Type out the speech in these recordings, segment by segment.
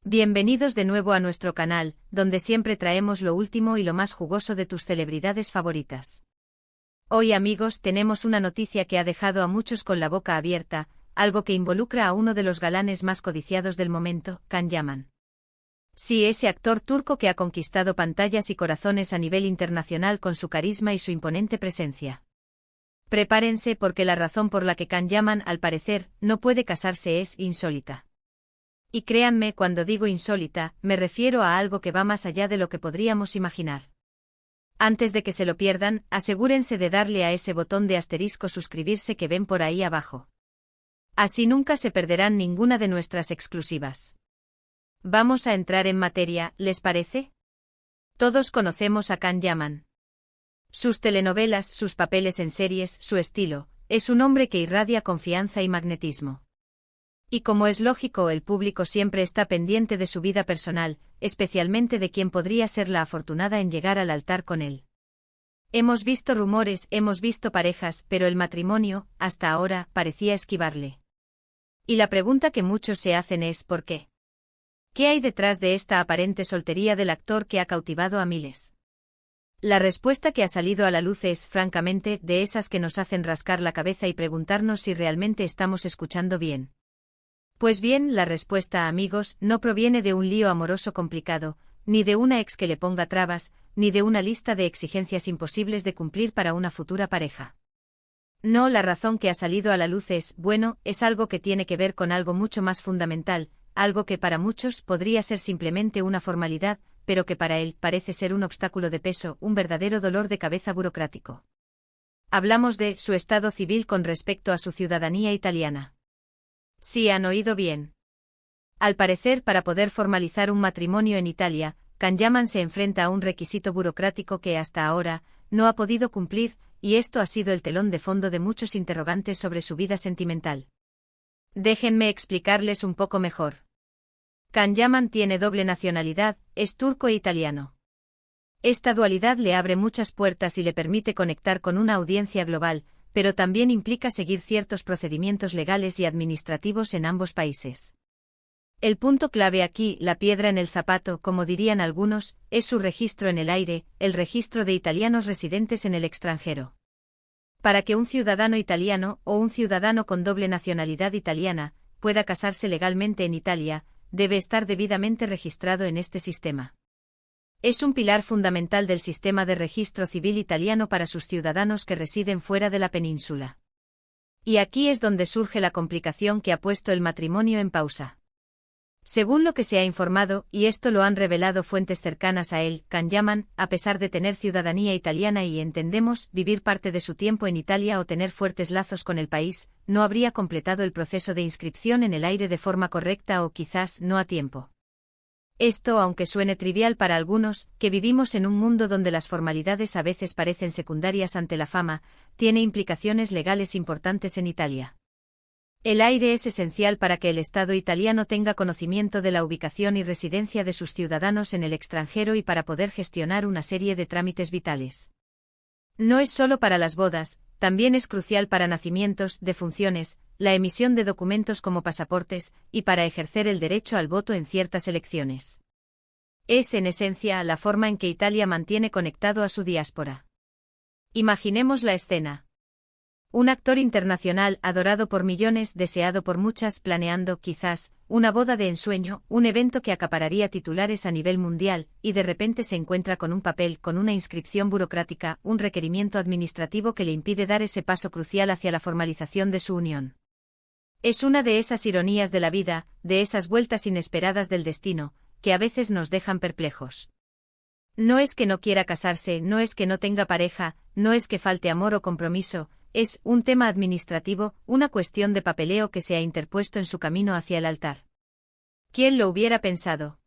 Bienvenidos de nuevo a nuestro canal, donde siempre traemos lo último y lo más jugoso de tus celebridades favoritas. Hoy, amigos, tenemos una noticia que ha dejado a muchos con la boca abierta, algo que involucra a uno de los galanes más codiciados del momento, Can Yaman. Sí, ese actor turco que ha conquistado pantallas y corazones a nivel internacional con su carisma y su imponente presencia. Prepárense porque la razón por la que Can Yaman, al parecer, no puede casarse es insólita. Y créanme, cuando digo insólita, me refiero a algo que va más allá de lo que podríamos imaginar. Antes de que se lo pierdan, asegúrense de darle a ese botón de asterisco suscribirse que ven por ahí abajo. Así nunca se perderán ninguna de nuestras exclusivas. Vamos a entrar en materia, ¿les parece? Todos conocemos a Can Yaman. Sus telenovelas, sus papeles en series, su estilo, es un hombre que irradia confianza y magnetismo. Y como es lógico, el público siempre está pendiente de su vida personal, especialmente de quien podría ser la afortunada en llegar al altar con él. Hemos visto rumores, hemos visto parejas, pero el matrimonio, hasta ahora, parecía esquivarle. Y la pregunta que muchos se hacen es ¿por qué? ¿Qué hay detrás de esta aparente soltería del actor que ha cautivado a miles? La respuesta que ha salido a la luz es, francamente, de esas que nos hacen rascar la cabeza y preguntarnos si realmente estamos escuchando bien. Pues bien, la respuesta, amigos, no proviene de un lío amoroso complicado, ni de una ex que le ponga trabas, ni de una lista de exigencias imposibles de cumplir para una futura pareja. No, la razón que ha salido a la luz es, bueno, es algo que tiene que ver con algo mucho más fundamental, algo que para muchos podría ser simplemente una formalidad, pero que para él parece ser un obstáculo de peso, un verdadero dolor de cabeza burocrático. Hablamos de su estado civil con respecto a su ciudadanía italiana. Sí, han oído bien. Al parecer, para poder formalizar un matrimonio en Italia, Can Yaman se enfrenta a un requisito burocrático que hasta ahora no ha podido cumplir, y esto ha sido el telón de fondo de muchos interrogantes sobre su vida sentimental. Déjenme explicarles un poco mejor. Can Yaman tiene doble nacionalidad, es turco e italiano. Esta dualidad le abre muchas puertas y le permite conectar con una audiencia global, pero también implica seguir ciertos procedimientos legales y administrativos en ambos países. El punto clave aquí, la piedra en el zapato, como dirían algunos, es su registro en el aire, el registro de italianos residentes en el extranjero. Para que un ciudadano italiano, o un ciudadano con doble nacionalidad italiana, pueda casarse legalmente en Italia, debe estar debidamente registrado en este sistema. Es un pilar fundamental del sistema de registro civil italiano para sus ciudadanos que residen fuera de la península. Y aquí es donde surge la complicación que ha puesto el matrimonio en pausa. Según lo que se ha informado, y esto lo han revelado fuentes cercanas a él, Can Yaman, a pesar de tener ciudadanía italiana y, entendemos, vivir parte de su tiempo en Italia o tener fuertes lazos con el país, no habría completado el proceso de inscripción en el aire de forma correcta o quizás no a tiempo. Esto, aunque suene trivial para algunos, que vivimos en un mundo donde las formalidades a veces parecen secundarias ante la fama, tiene implicaciones legales importantes en Italia. El aire es esencial para que el Estado italiano tenga conocimiento de la ubicación y residencia de sus ciudadanos en el extranjero y para poder gestionar una serie de trámites vitales. No es solo para las bodas, también es crucial para nacimientos, defunciones, la emisión de documentos como pasaportes, y para ejercer el derecho al voto en ciertas elecciones. Es, en esencia, la forma en que Italia mantiene conectado a su diáspora. Imaginemos la escena. Un actor internacional adorado por millones, deseado por muchas, planeando, quizás, una boda de ensueño, un evento que acapararía titulares a nivel mundial, y de repente se encuentra con un papel, con una inscripción burocrática, un requerimiento administrativo que le impide dar ese paso crucial hacia la formalización de su unión. Es una de esas ironías de la vida, de esas vueltas inesperadas del destino, que a veces nos dejan perplejos. No es que no quiera casarse, no es que no tenga pareja, no es que falte amor o compromiso, es un tema administrativo, una cuestión de papeleo que se ha interpuesto en su camino hacia el altar. ¿Quién lo hubiera pensado?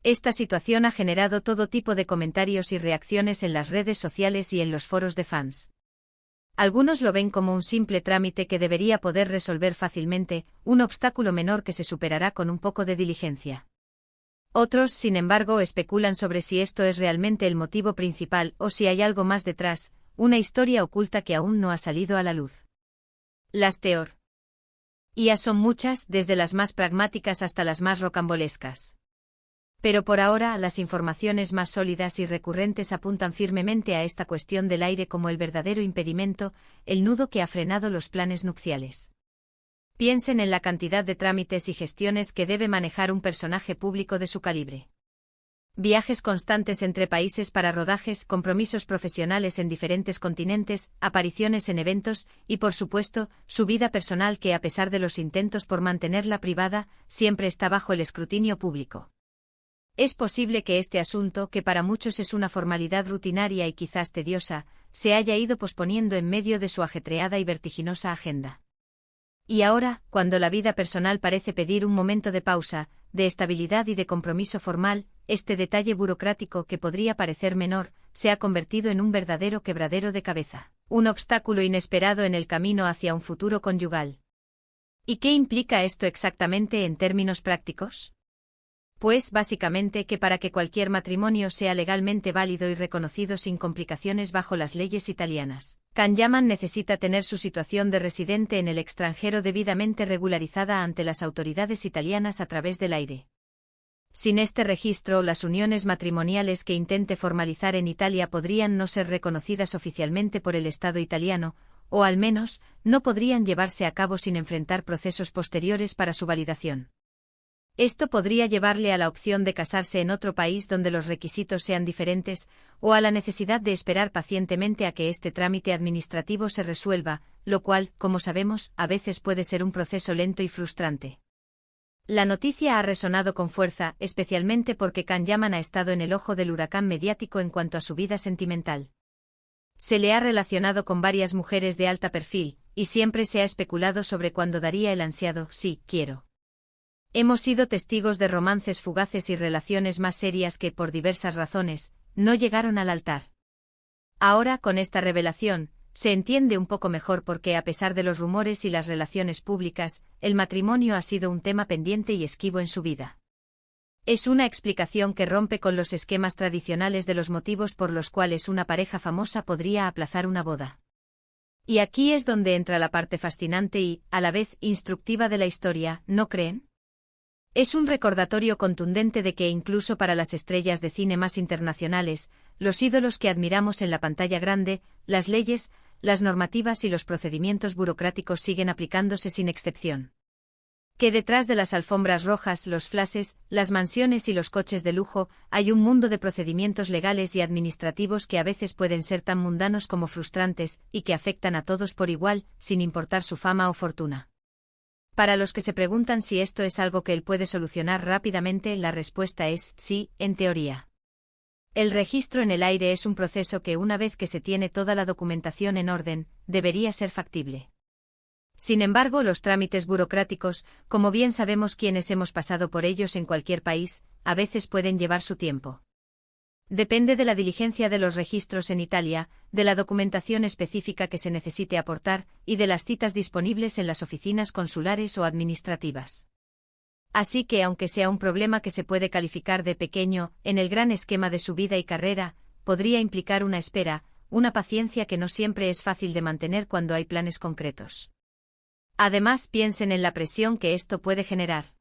Esta situación ha generado todo tipo de comentarios y reacciones en las redes sociales y en los foros de fans. Algunos lo ven como un simple trámite que debería poder resolver fácilmente, un obstáculo menor que se superará con un poco de diligencia. Otros, sin embargo, especulan sobre si esto es realmente el motivo principal o si hay algo más detrás, una historia oculta que aún no ha salido a la luz. Las teorías IA son muchas, desde las más pragmáticas hasta las más rocambolescas. Pero por ahora, las informaciones más sólidas y recurrentes apuntan firmemente a esta cuestión del aire como el verdadero impedimento, el nudo que ha frenado los planes nupciales. Piensen en la cantidad de trámites y gestiones que debe manejar un personaje público de su calibre. Viajes constantes entre países para rodajes, compromisos profesionales en diferentes continentes, apariciones en eventos y, por supuesto, su vida personal que, a pesar de los intentos por mantenerla privada, siempre está bajo el escrutinio público. Es posible que este asunto, que para muchos es una formalidad rutinaria y quizás tediosa, se haya ido posponiendo en medio de su ajetreada y vertiginosa agenda. Y ahora, cuando la vida personal parece pedir un momento de pausa, de estabilidad y de compromiso formal, este detalle burocrático que podría parecer menor, se ha convertido en un verdadero quebradero de cabeza, un obstáculo inesperado en el camino hacia un futuro conyugal. ¿Y qué implica esto exactamente en términos prácticos? Pues básicamente que para que cualquier matrimonio sea legalmente válido y reconocido sin complicaciones bajo las leyes italianas, Kanyaman necesita tener su situación de residente en el extranjero debidamente regularizada ante las autoridades italianas a través del aire. Sin este registro, las uniones matrimoniales que intente formalizar en Italia podrían no ser reconocidas oficialmente por el Estado italiano, o al menos, no podrían llevarse a cabo sin enfrentar procesos posteriores para su validación. Esto podría llevarle a la opción de casarse en otro país donde los requisitos sean diferentes, o a la necesidad de esperar pacientemente a que este trámite administrativo se resuelva, lo cual, como sabemos, a veces puede ser un proceso lento y frustrante. La noticia ha resonado con fuerza, especialmente porque Kanyaman ha estado en el ojo del huracán mediático en cuanto a su vida sentimental. Se le ha relacionado con varias mujeres de alto perfil, y siempre se ha especulado sobre cuándo daría el ansiado «sí, quiero». Hemos sido testigos de romances fugaces y relaciones más serias que, por diversas razones, no llegaron al altar. Ahora, con esta revelación, se entiende un poco mejor por qué, a pesar de los rumores y las relaciones públicas, el matrimonio ha sido un tema pendiente y esquivo en su vida. Es una explicación que rompe con los esquemas tradicionales de los motivos por los cuales una pareja famosa podría aplazar una boda. Y aquí es donde entra la parte fascinante y, a la vez, instructiva de la historia, ¿no creen? Es un recordatorio contundente de que incluso para las estrellas de cine más internacionales, los ídolos que admiramos en la pantalla grande, las leyes, las normativas y los procedimientos burocráticos siguen aplicándose sin excepción. Que detrás de las alfombras rojas, los flashes, las mansiones y los coches de lujo, hay un mundo de procedimientos legales y administrativos que a veces pueden ser tan mundanos como frustrantes, y que afectan a todos por igual, sin importar su fama o fortuna. Para los que se preguntan si esto es algo que él puede solucionar rápidamente, la respuesta es sí, en teoría. El registro en el aire es un proceso que, una vez que se tiene toda la documentación en orden, debería ser factible. Sin embargo, los trámites burocráticos, como bien sabemos quienes hemos pasado por ellos en cualquier país, a veces pueden llevar su tiempo. Depende de la diligencia de los registros en Italia, de la documentación específica que se necesite aportar, y de las citas disponibles en las oficinas consulares o administrativas. Así que, aunque sea un problema que se puede calificar de pequeño, en el gran esquema de su vida y carrera, podría implicar una espera, una paciencia que no siempre es fácil de mantener cuando hay planes concretos. Además, piensen en la presión que esto puede generar.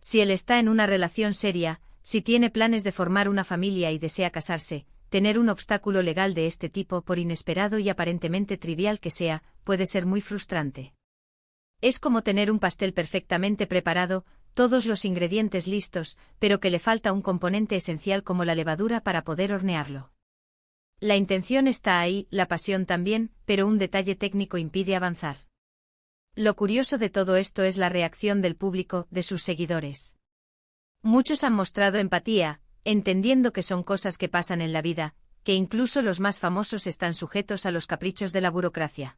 Si él está en una relación seria, si tiene planes de formar una familia y desea casarse, tener un obstáculo legal de este tipo, por inesperado y aparentemente trivial que sea, puede ser muy frustrante. Es como tener un pastel perfectamente preparado, todos los ingredientes listos, pero que le falta un componente esencial como la levadura para poder hornearlo. La intención está ahí, la pasión también, pero un detalle técnico impide avanzar. Lo curioso de todo esto es la reacción del público, de sus seguidores. Muchos han mostrado empatía, entendiendo que son cosas que pasan en la vida, que incluso los más famosos están sujetos a los caprichos de la burocracia.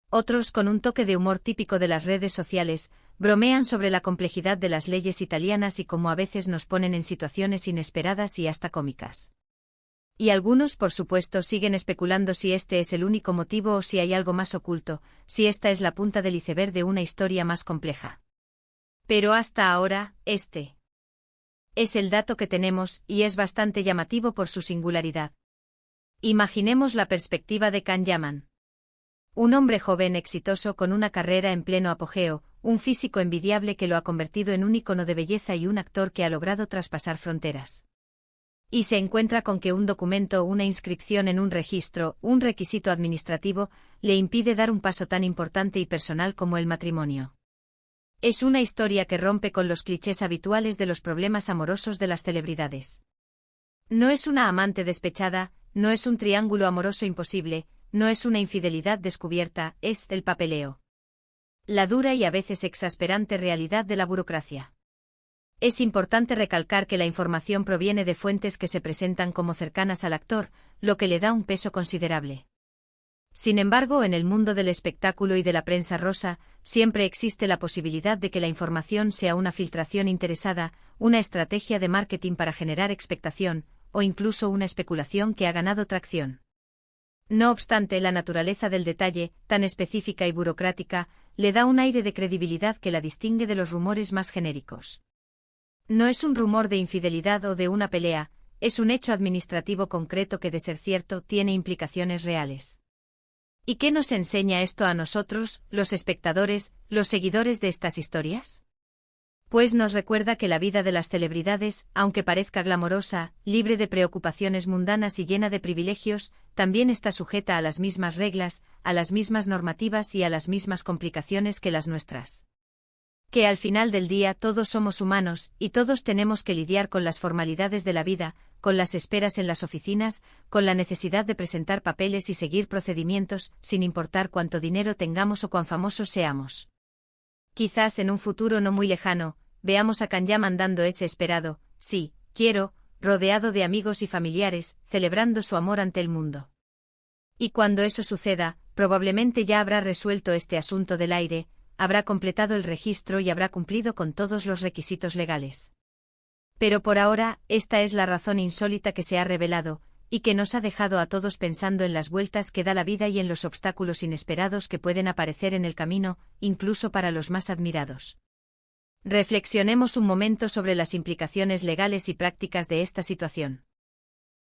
Otros, con un toque de humor típico de las redes sociales, bromean sobre la complejidad de las leyes italianas y cómo a veces nos ponen en situaciones inesperadas y hasta cómicas. Y algunos, por supuesto, siguen especulando si este es el único motivo o si hay algo más oculto, si esta es la punta del iceberg de una historia más compleja. Pero hasta ahora, este es el dato que tenemos, y es bastante llamativo por su singularidad. Imaginemos la perspectiva de Kanyaman. Un hombre joven exitoso con una carrera en pleno apogeo, un físico envidiable que lo ha convertido en un ícono de belleza y un actor que ha logrado traspasar fronteras. Y se encuentra con que un documento o una inscripción en un registro, un requisito administrativo, le impide dar un paso tan importante y personal como el matrimonio. Es una historia que rompe con los clichés habituales de los problemas amorosos de las celebridades. No es una amante despechada, no es un triángulo amoroso imposible, no es una infidelidad descubierta, es el papeleo. La dura y a veces exasperante realidad de la burocracia. Es importante recalcar que la información proviene de fuentes que se presentan como cercanas al actor, lo que le da un peso considerable. Sin embargo, en el mundo del espectáculo y de la prensa rosa, siempre existe la posibilidad de que la información sea una filtración interesada, una estrategia de marketing para generar expectación, o incluso una especulación que ha ganado tracción. No obstante, la naturaleza del detalle, tan específica y burocrática, le da un aire de credibilidad que la distingue de los rumores más genéricos. No es un rumor de infidelidad o de una pelea, es un hecho administrativo concreto que, de ser cierto, tiene implicaciones reales. ¿Y qué nos enseña esto a nosotros, los espectadores, los seguidores de estas historias? Pues nos recuerda que la vida de las celebridades, aunque parezca glamorosa, libre de preocupaciones mundanas y llena de privilegios, también está sujeta a las mismas reglas, a las mismas normativas y a las mismas complicaciones que las nuestras. Que al final del día todos somos humanos, y todos tenemos que lidiar con las formalidades de la vida, con las esperas en las oficinas, con la necesidad de presentar papeles y seguir procedimientos, sin importar cuánto dinero tengamos o cuán famosos seamos. Quizás en un futuro no muy lejano, veamos a Kanyaman dando ese esperado, sí, quiero, rodeado de amigos y familiares, celebrando su amor ante el mundo. Y cuando eso suceda, probablemente ya habrá resuelto este asunto del aire, habrá completado el registro y habrá cumplido con todos los requisitos legales. Pero por ahora, esta es la razón insólita que se ha revelado, y que nos ha dejado a todos pensando en las vueltas que da la vida y en los obstáculos inesperados que pueden aparecer en el camino, incluso para los más admirados. Reflexionemos un momento sobre las implicaciones legales y prácticas de esta situación.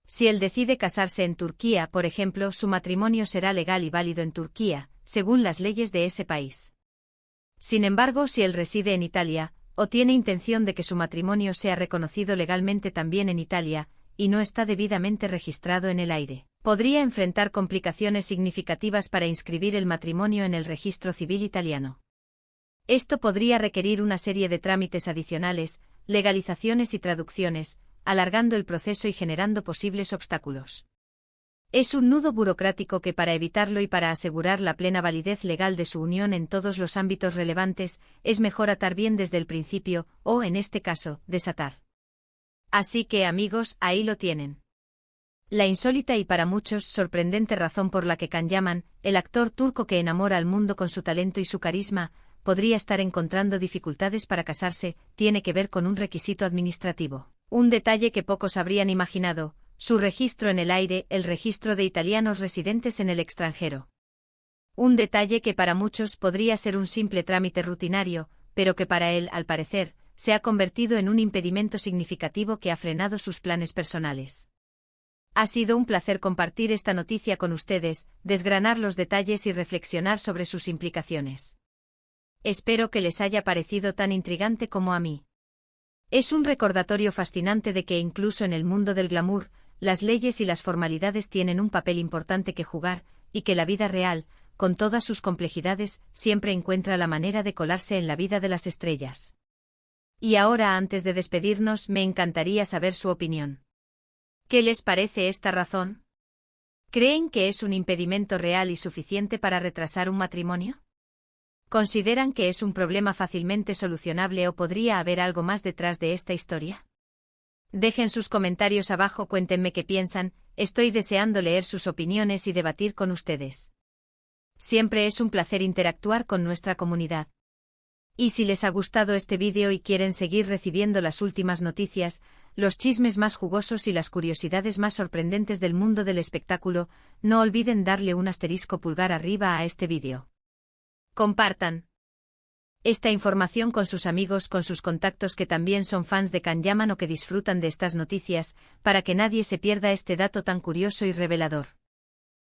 Si él decide casarse en Turquía, por ejemplo, su matrimonio será legal y válido en Turquía, según las leyes de ese país. Sin embargo, si él reside en Italia, o tiene intención de que su matrimonio sea reconocido legalmente también en Italia, y no está debidamente registrado en el aire, podría enfrentar complicaciones significativas para inscribir el matrimonio en el registro civil italiano. Esto podría requerir una serie de trámites adicionales, legalizaciones y traducciones, alargando el proceso y generando posibles obstáculos. Es un nudo burocrático que, para evitarlo y para asegurar la plena validez legal de su unión en todos los ámbitos relevantes, es mejor atar bien desde el principio, o en este caso, desatar. Así que, amigos, ahí lo tienen. La insólita y para muchos sorprendente razón por la que Kanyaman, el actor turco que enamora al mundo con su talento y su carisma, podría estar encontrando dificultades para casarse, tiene que ver con un requisito administrativo. Un detalle que pocos habrían imaginado: su registro en el aire, el registro de italianos residentes en el extranjero. Un detalle que para muchos podría ser un simple trámite rutinario, pero que para él, al parecer, se ha convertido en un impedimento significativo que ha frenado sus planes personales. Ha sido un placer compartir esta noticia con ustedes, desgranar los detalles y reflexionar sobre sus implicaciones. Espero que les haya parecido tan intrigante como a mí. Es un recordatorio fascinante de que incluso en el mundo del glamour, las leyes y las formalidades tienen un papel importante que jugar, y que la vida real, con todas sus complejidades, siempre encuentra la manera de colarse en la vida de las estrellas. Y ahora, antes de despedirnos, me encantaría saber su opinión. ¿Qué les parece esta razón? ¿Creen que es un impedimento real y suficiente para retrasar un matrimonio? ¿Consideran que es un problema fácilmente solucionable o podría haber algo más detrás de esta historia? Dejen sus comentarios abajo, cuéntenme qué piensan, estoy deseando leer sus opiniones y debatir con ustedes. Siempre es un placer interactuar con nuestra comunidad. Y si les ha gustado este vídeo y quieren seguir recibiendo las últimas noticias, los chismes más jugosos y las curiosidades más sorprendentes del mundo del espectáculo, no olviden darle un asterisco pulgar arriba a este vídeo. Compartan esta información con sus amigos, con sus contactos que también son fans de Kanyaman o que disfrutan de estas noticias, para que nadie se pierda este dato tan curioso y revelador.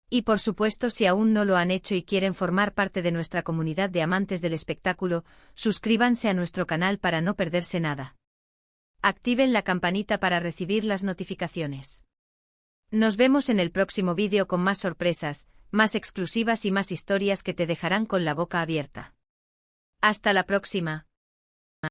Y por supuesto, si aún no lo han hecho y quieren formar parte de nuestra comunidad de amantes del espectáculo, suscríbanse a nuestro canal para no perderse nada. Activen la campanita para recibir las notificaciones. Nos vemos en el próximo vídeo con más sorpresas, más exclusivas y más historias que te dejarán con la boca abierta. Hasta la próxima.